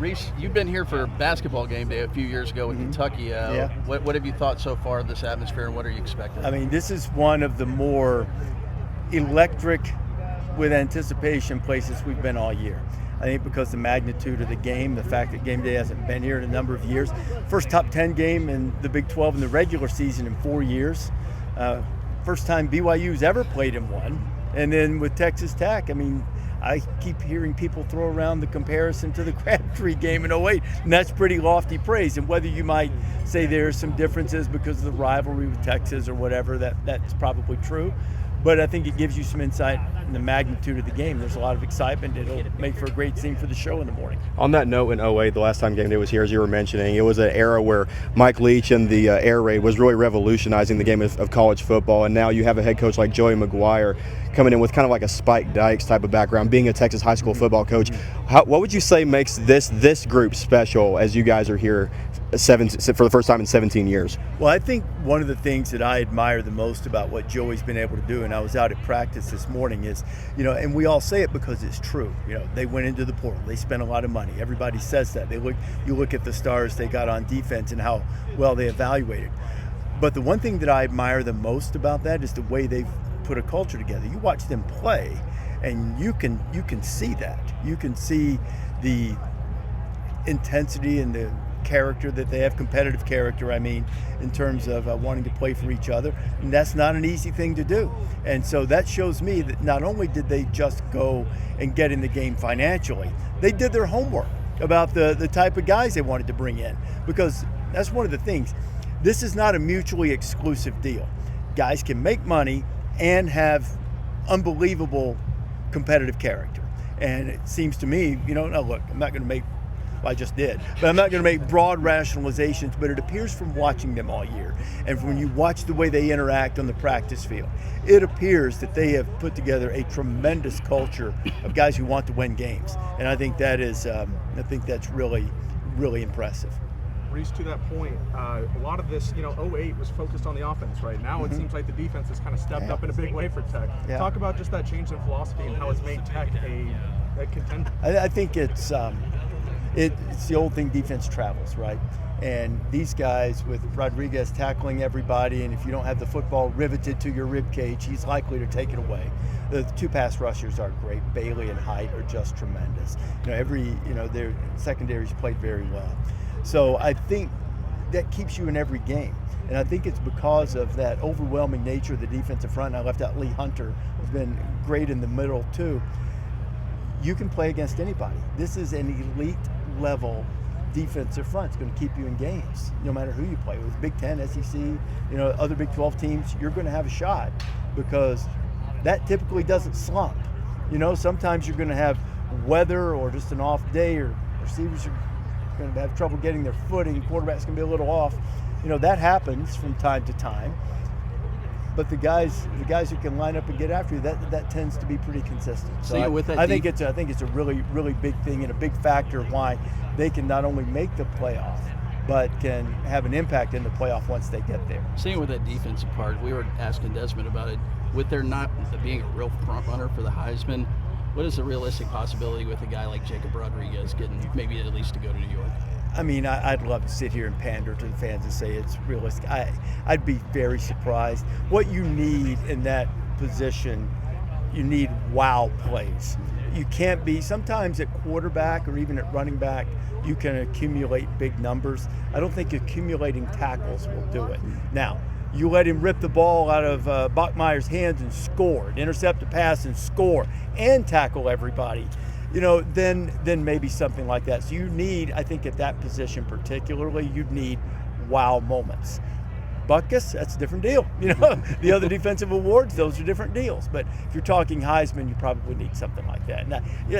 Rece, you've been here for basketball game day a few years ago with Kentucky. What have you thought so far of this atmosphere, and what are you expecting? I mean, this is one of the more electric, with anticipation, places we've been all year. I think because the magnitude of the game, the fact that GameDay hasn't been here in a number of years. First top 10 game in the Big 12 in the regular season in 4 years. First time BYU's ever played in one. And then with Texas Tech, I mean, I keep hearing people throw around the comparison to the Crabtree game in 08, and that's pretty lofty praise. And whether you might say there are some differences because of the rivalry with Texas or whatever, that's probably true. But I think it gives you some insight in the magnitude of the game. There's a lot of excitement. It'll make for a great scene for the show in the morning. On that note, in 08, the last time GameDay was here, as you were mentioning, it was an era where Mike Leach and the air raid was really revolutionizing the game of college football. And now you have a head coach like Joey McGuire coming in with kind of like a Spike Dykes type of background, being a Texas high school football coach. What would you say makes this group special as you guys are here for the first time in 17 years? Well, I think one of the things that I admire the most about what Joey's been able to do, and I was out at practice this morning, is, and we all say it because it's true. They went into the portal. They spent a lot of money. Everybody says that. You look at the stars they got on defense and how well they evaluated. But the one thing that I admire the most about that is the way they've put a culture together. You watch them play, and you can see that. You can see the intensity and the character that they have, competitive character, in terms of wanting to play for each other. And that's not an easy thing to do. And so that shows me that not only did they just go and get in the game financially, they did their homework about the type of guys they wanted to bring in. Because that's one of the things. This is not a mutually exclusive deal. Guys can make money and have unbelievable competitive character. And it seems to me, now look, I'm not going to make, well, I just did, but I'm not going to make broad rationalizations, but it appears from watching them all year, and from when you watch the way they interact on the practice field, it appears that they have put together a tremendous culture of guys who want to win games. And I think that's really, really impressive. Rece, to that point, a lot of this, 08 was focused on the offense. Right now, it seems like the defense has kind of stepped up in a big way for Tech. Yeah. Talk about just that change in philosophy and how it's made Tech a contender. I think it's the old thing, defense travels, right? And these guys, with Rodriguez tackling everybody, and if you don't have the football riveted to your rib cage, he's likely to take it away. The two pass rushers are great. Bailey and Height are just tremendous. Their secondaries played very well. So I think that keeps you in every game. And I think it's because of that overwhelming nature of the defensive front. And I left out Lee Hunter, who's been great in the middle too. You can play against anybody. This is an elite level defensive front. It's going to keep you in games, no matter who you play with. Big 10, SEC, other Big 12 teams, you're going to have a shot because that typically doesn't slump. Sometimes you're going to have weather or just an off day, or receivers are going to have trouble getting their footing, quarterback's going to be a little off. That happens from time to time. But the guys who can line up and get after you, that tends to be pretty consistent. So I think it's a really, really big thing and a big factor of why they can not only make the playoff, but can have an impact in the playoff once they get there. Same with that defensive part. We were asking Desmond about it. With there not being a real front runner for the Heisman, what is the realistic possibility with a guy like Jacob Rodriguez getting maybe at least to go to New York? I'd love to sit here and pander to the fans and say it's realistic. I'd be very surprised. What you need in that position, you need wow plays. You can't be, sometimes at quarterback or even at running back, you can accumulate big numbers. I don't think accumulating tackles will do it. Now, you let him rip the ball out of Bachmeier's hands and score, intercept a pass and score, and tackle everybody. Then maybe something like that. So you need, I think at that position particularly, you'd need wow moments. Butkus, that's a different deal. The other defensive awards, those are different deals. But if you're talking Heisman, you probably need something like that. And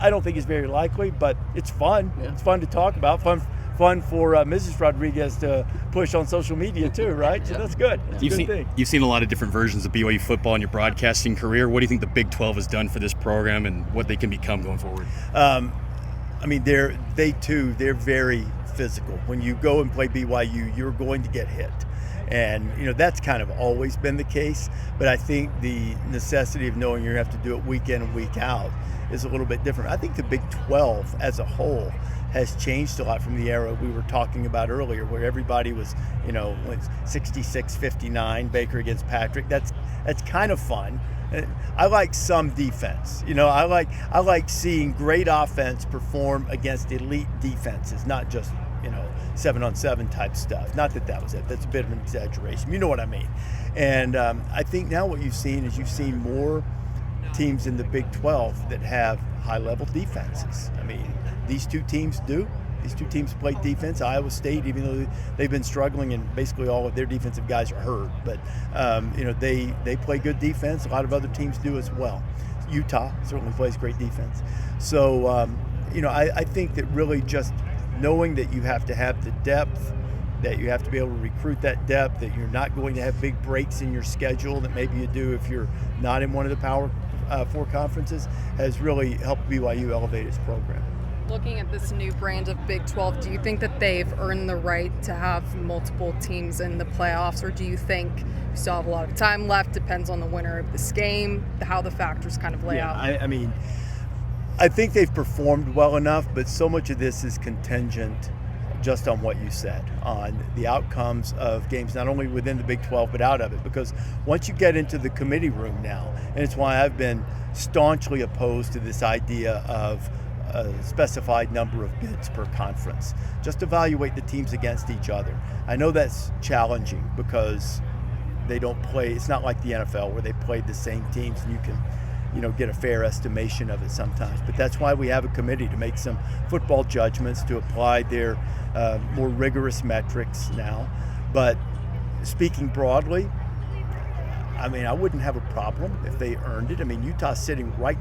I don't think it's very likely, but it's fun. Yeah. It's fun to talk about. Fun for Mrs. Rodriguez to push on social media too, right? So that's good. That's a good thing. You've seen a lot of different versions of BYU football in your broadcasting career. What do you think the Big 12 has done for this program and what they can become going forward? They're very physical. When you go and play BYU, you're going to get hit. And, that's kind of always been the case. But I think the necessity of knowing you have to do it week in and week out is a little bit different. I think the Big 12 as a whole has changed a lot from the era we were talking about earlier, where everybody was, 66-59, Baker against Patrick. That's kind of fun. I like some defense. I like seeing great offense perform against elite defenses, not just 7-on-7 type stuff. Not that was it. That's a bit of an exaggeration. You know what I mean. And I think now what you've seen more teams in the Big 12 that have high-level defenses. I mean, these two teams do. These two teams play defense. Iowa State, even though they've been struggling and basically all of their defensive guys are hurt, but they play good defense. A lot of other teams do as well. Utah certainly plays great defense. So I think that really just knowing that you have to have the depth, that you have to be able to recruit that depth, that you're not going to have big breaks in your schedule that maybe you do if you're not in one of the Power 4 conferences, has really helped BYU elevate its program. Looking at this new brand of Big 12, do you think that they've earned the right to have multiple teams in the playoffs, or do you think you still have a lot of time left? Depends on the winner of this game, how the factors kind of lay out. I mean, I think they've performed well enough, but so much of this is contingent just on what you said, on the outcomes of games, not only within the Big 12, but out of it. Because once you get into the committee room now, and it's why I've been staunchly opposed to this idea of a specified number of bids per conference. Just evaluate the teams against each other. I know that's challenging because they don't play, it's not like the NFL where they played the same teams and you can get a fair estimation of it sometimes. But that's why we have a committee to make some football judgments, to apply their more rigorous metrics now. But speaking broadly, I mean, I wouldn't have a problem if they earned it. I mean, Utah's sitting right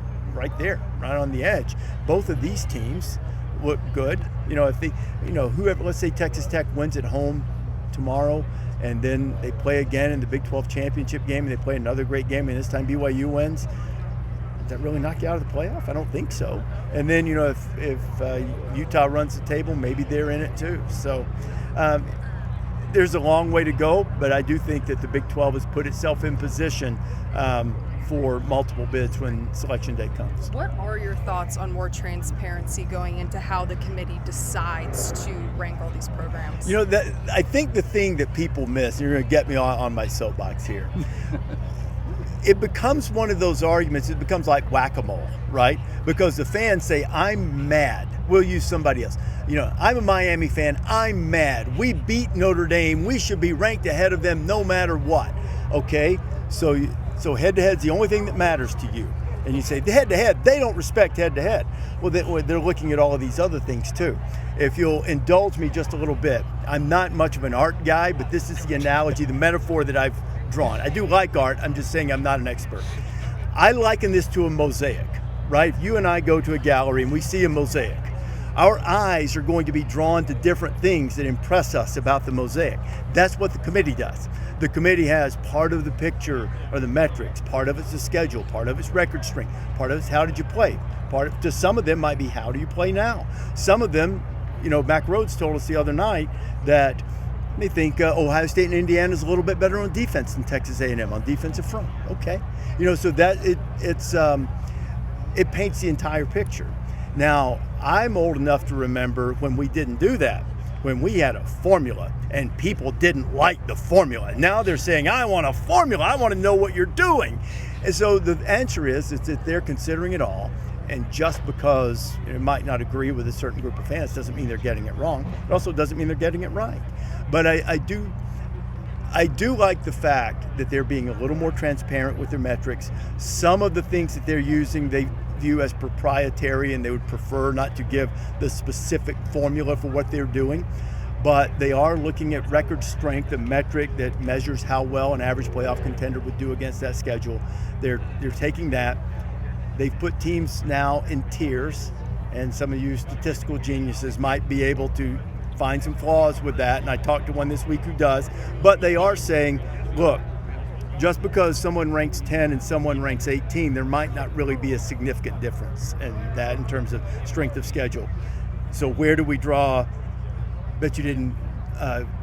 there, right on the edge. Both of these teams look good. If they, whoever, let's say Texas Tech wins at home tomorrow, and then they play again in the Big 12 championship game, and they play another great game, and this time BYU wins. Does that really knock you out of the playoff? I don't think so. And then, if Utah runs the table, maybe they're in it too. So there's a long way to go, but I do think that the Big 12 has put itself in position for multiple bids when Selection Day comes. What are your thoughts on more transparency going into how the committee decides to rank all these programs? I think the thing that people miss, and you're going to get me on my soapbox here, it becomes one of those arguments, it becomes like whack-a-mole, right? Because the fans say, I'm mad. We'll use somebody else. I'm a Miami fan. I'm mad. We beat Notre Dame. We should be ranked ahead of them no matter what. Okay? So head-to-head's the only thing that matters to you. And you say, the head-to-head, they don't respect head-to-head. Well, they're looking at all of these other things too. If you'll indulge me just a little bit, I'm not much of an art guy, but this is the analogy, the metaphor that I've drawn. I do like art. I'm just saying I'm not an expert. I liken this to a mosaic, right? If you and I go to a gallery and we see a mosaic, our eyes are going to be drawn to different things that impress us about the mosaic. That's what the committee does. The committee has part of the picture or the metrics, part of it's the schedule, part of it's record strength, part of it's how did you play. To some of them might be how do you play now. Some of them, Mac Rhodes told us the other night that they think Ohio State and Indiana is a little bit better on defense than Texas A&M on defensive front. Okay, so that it paints the entire picture. Now, I'm old enough to remember when we didn't do that, when we had a formula and people didn't like the formula. Now they're saying, I want a formula. I want to know what you're doing. And so the answer is that they're considering it all. And just because it might not agree with a certain group of fans doesn't mean they're getting it wrong. It also doesn't mean they're getting it right. But I do like the fact that they're being a little more transparent with their metrics. Some of the things that they're using, they view as proprietary, and they would prefer not to give the specific formula for what they're doing. But they are looking at record strength, a metric that measures how well an average playoff contender would do against that schedule. They're taking that. They've put teams now in tiers, and some of you statistical geniuses might be able to find some flaws with that, and I talked to one this week who does. But they are saying, look, just because someone ranks 10 and someone ranks 18, there might not really be a significant difference in that in terms of strength of schedule. So where do we draw? Bet you didn't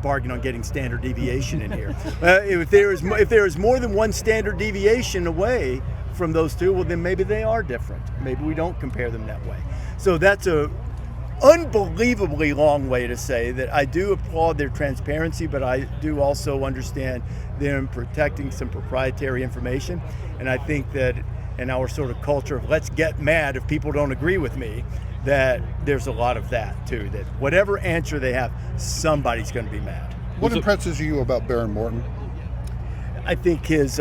bargain on getting standard deviation in here. If there is more than one standard deviation away from those two, well, then maybe they are different. Maybe we don't compare them that way. So that's unbelievably long way to say that I do applaud their transparency, but I do also understand them protecting some proprietary information. And I think that in our sort of culture of let's get mad if people don't agree with me, that there's a lot of that too, that whatever answer they have, somebody's going to be mad. What impresses you about Baron Morton? I think his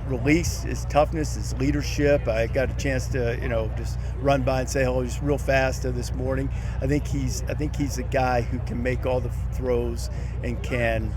release, his toughness, his leadership. I got a chance to, just run by and say hello just real fast this morning. I think he's a guy who can make all the throws and can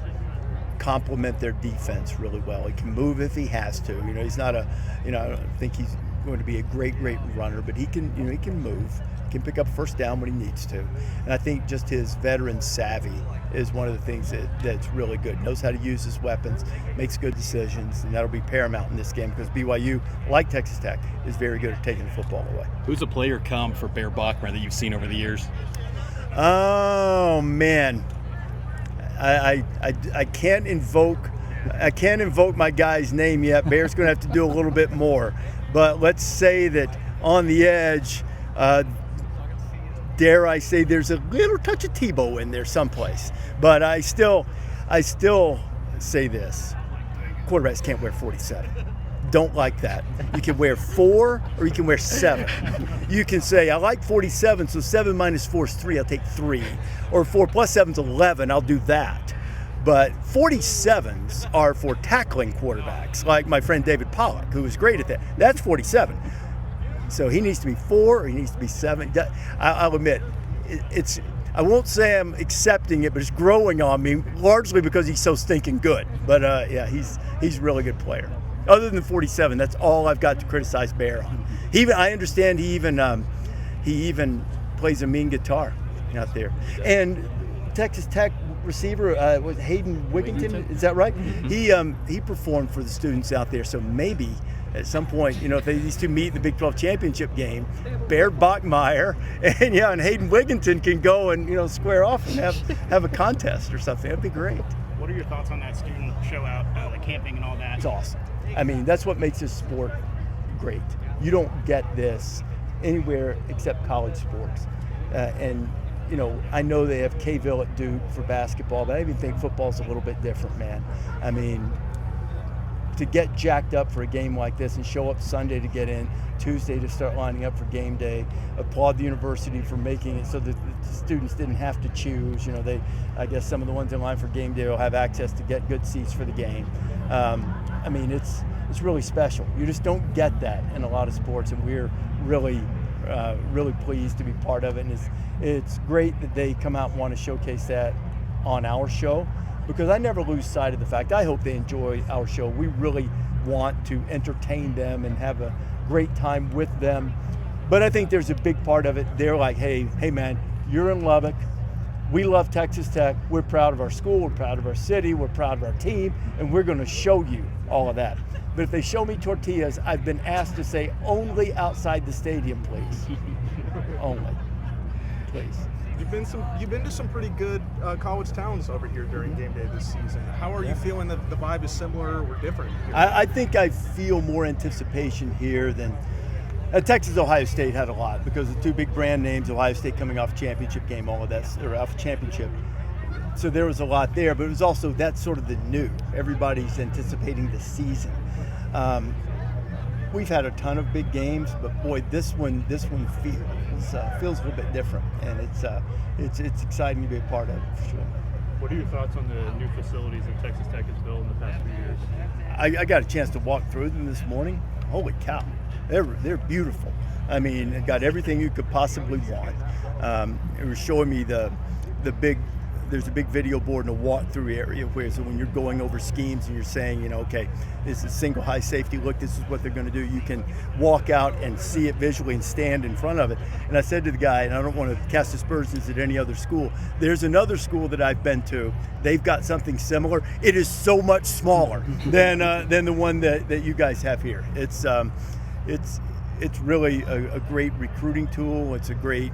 complement their defense really well. He can move if he has to. He's not I don't think he's going to be a great runner, but he can move. He can pick up first down when he needs to. And I think just his veteran savvy is one of the things that's really good. Knows how to use his weapons, makes good decisions, and that'll be paramount in this game because BYU, like Texas Tech, is very good at taking the football away. Who's a player come for Bear Bachmer that you've seen over the years? Oh man, I can't invoke my guy's name yet. Bear's going to have to do a little bit more, but let's say that on the edge, dare I say, there's a little touch of Tebow in there someplace. But I still say this: quarterbacks can't wear 47. Don't like that. You can wear 4 or you can wear 7. You can say, I like 47, so 7 minus 4 is 3, I'll take 3. Or 4 plus 7 is 11, I'll do that. But 47s are for tackling quarterbacks, like my friend David Pollock, who was great at that. That's 47. So he needs to be 4 or he needs to be 7. I'll admit, I won't say I'm accepting it, but it's growing on me, largely because he's so stinking good. But yeah, he's a really good player. Other than 47, that's all I've got to criticize Bear on. I understand he even plays a mean guitar out there. And Texas Tech receiver was Hayden Wigginton, is that right? He performed for the students out there, so maybe at some point, if these two meet in the Big 12 championship game, Bear Bachmeyer and Hayden Wigginton can go and square off and have a contest or something. That'd be great. What are your thoughts on that student show out, the camping and all that? It's awesome. I mean, that's what makes this sport great. You don't get this anywhere except college sports. And I know they have K-Ville at Duke for basketball, but I even think football's a little bit different, man. I mean, to get jacked up for a game like this and show up Sunday to get in, Tuesday to start lining up for game day, applaud the university for making it so that the students didn't have to choose. I guess some of the ones in line for game day will have access to get good seats for the game. I mean, it's really special. You just don't get that in a lot of sports, and we're really pleased to be part of it. And it's great that they come out and want to showcase that on our show, because I never lose sight of the fact. I hope they enjoy our show. We really want to entertain them and have a great time with them. But I think there's a big part of it. They're like, hey man, you're in Lubbock. We love Texas Tech. We're proud of our school. We're proud of our city. We're proud of our team. And we're going to show you all of that. But if they show me tortillas, I've been asked to say only outside the stadium, please. Only. Please. You've been to some pretty good college towns over here during game day this season. How are you feeling that the vibe is similar or different here? I think I feel more anticipation here than Texas. Ohio State had a lot because the two big brand names, Ohio State coming off championship game, all of that, or off championship. So there was a lot there, but it was also that's sort of the new. Everybody's anticipating the season. We've had a ton of big games, but boy, this one feels a little bit different, and it's exciting to be a part of it for sure. What are your thoughts on the new facilities that Texas Tech has built in the past few years? I got a chance to walk through them this morning. Holy cow, they're beautiful. I mean, it got everything you could possibly want. It was showing me there's a big video board in a walk-through area where, so when you're going over schemes and you're saying, okay, this is single high safety look, this is what they're going to do, you can walk out and see it visually and stand in front of it. And I said to the guy, and I don't want to cast aspersions at any other school, there's another school that I've been to, they've got something similar. It is so much smaller than the one that you guys have here. It's really a great recruiting tool. It's a great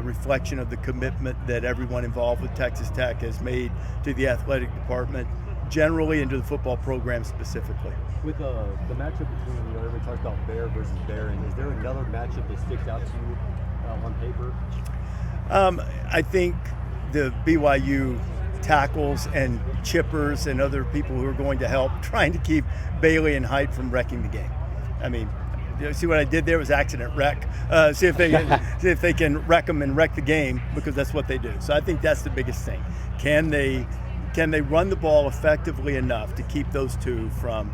reflection of the commitment that everyone involved with Texas Tech has made to the athletic department generally and to the football program specifically. With the matchup between, everybody talks about Bear versus Barron, is there another matchup that sticks out to you on paper? I think the BYU tackles and chippers and other people who are going to help trying to keep Bailey and Hyde from wrecking the game. I mean, you see what I did there was accident wreck. See if they can wreck them and wreck the game, because that's what they do. So I think that's the biggest thing. Can they run the ball effectively enough to keep those two from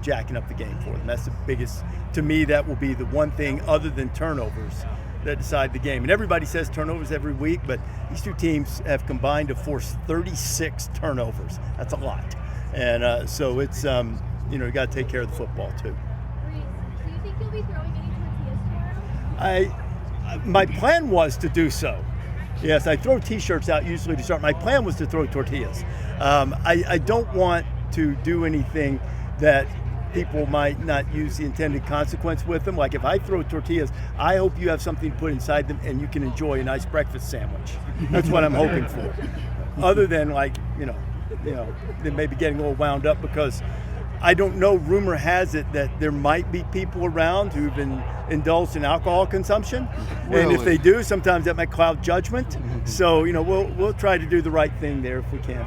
jacking up the game for them? That's the biggest. To me, that will be the one thing other than turnovers that decide the game. And everybody says turnovers every week, but these two teams have combined to force 36 turnovers. That's a lot. And so it's, you got to take care of the football too. Do you think you'll be throwing any tortillas tomorrow? My plan was to do so. Yes, I throw T-shirts out usually to start. My plan was to throw tortillas. I don't want to do anything that people might not use the intended consequence with them. Like if I throw tortillas, I hope you have something to put inside them and you can enjoy a nice breakfast sandwich. That's what I'm hoping for. Other than they may be getting a little wound up because I don't know, rumor has it that there might be people around who've been indulged in alcohol consumption. Really? And if they do, sometimes that might cloud judgment. So, we'll try to do the right thing there if we can.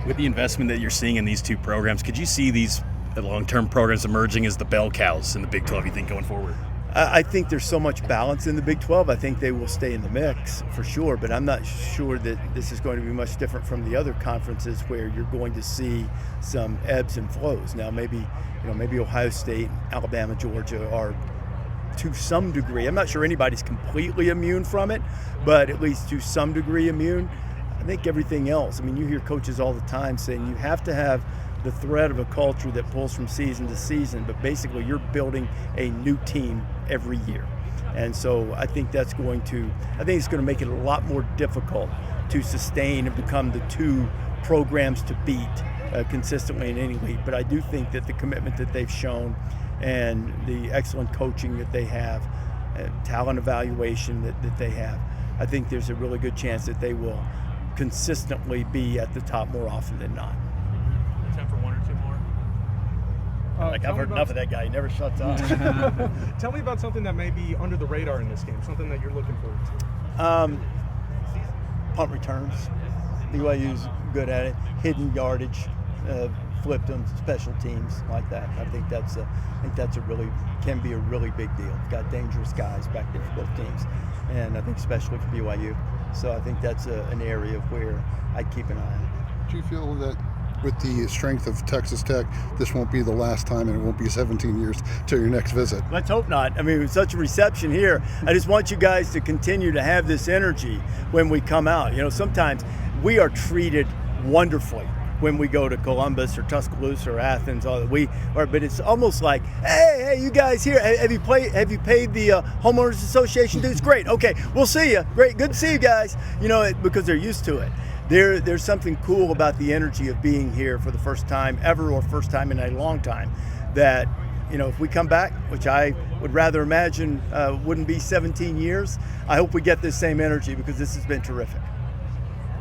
With the investment that you're seeing in these two programs, could you see these long-term programs emerging as the bell cows in the Big 12, you think, going forward? I think there's so much balance in the Big 12. I think they will stay in the mix for sure, but I'm not sure that this is going to be much different from the other conferences where you're going to see some ebbs and flows. Now, maybe Ohio State, Alabama, Georgia are to some degree. I'm not sure anybody's completely immune from it, but at least to some degree immune. I think everything else. I mean, you hear coaches all the time saying you have to have the thread of a culture that pulls from season to season, but basically you're building a new team every year. And so I think it's going to make it a lot more difficult to sustain and become the two programs to beat consistently in any league. But I do think that the commitment that they've shown and the excellent coaching that they have, talent evaluation that they have, I think there's a really good chance that they will consistently be at the top more often than not. Time for one or two more. I've heard enough of that guy. He never shuts up. Tell me about something that may be under the radar in this game, something that you're looking forward to. Punt returns. BYU's good at it. Hidden yardage, flipped them, special teams like that. I think that's can be a really big deal. We've got dangerous guys back there for both teams, and I think especially for BYU. So I think that's an area where I'd keep an eye on. Do you feel that with the strength of Texas Tech, this won't be the last time and it won't be 17 years till your next visit? Let's hope not. I mean, with such a reception here, I just want you guys to continue to have this energy when we come out. Sometimes we are treated wonderfully when we go to Columbus or Tuscaloosa or Athens, but it's almost like, hey, you guys here, have you paid the homeowners association dues? Great, okay, we'll see you. Great, good to see you guys. Because they're used to it. There's something cool about the energy of being here for the first time ever, or first time in a long time, that if we come back, which I would rather imagine wouldn't be 17 years, I hope we get this same energy, because this has been terrific.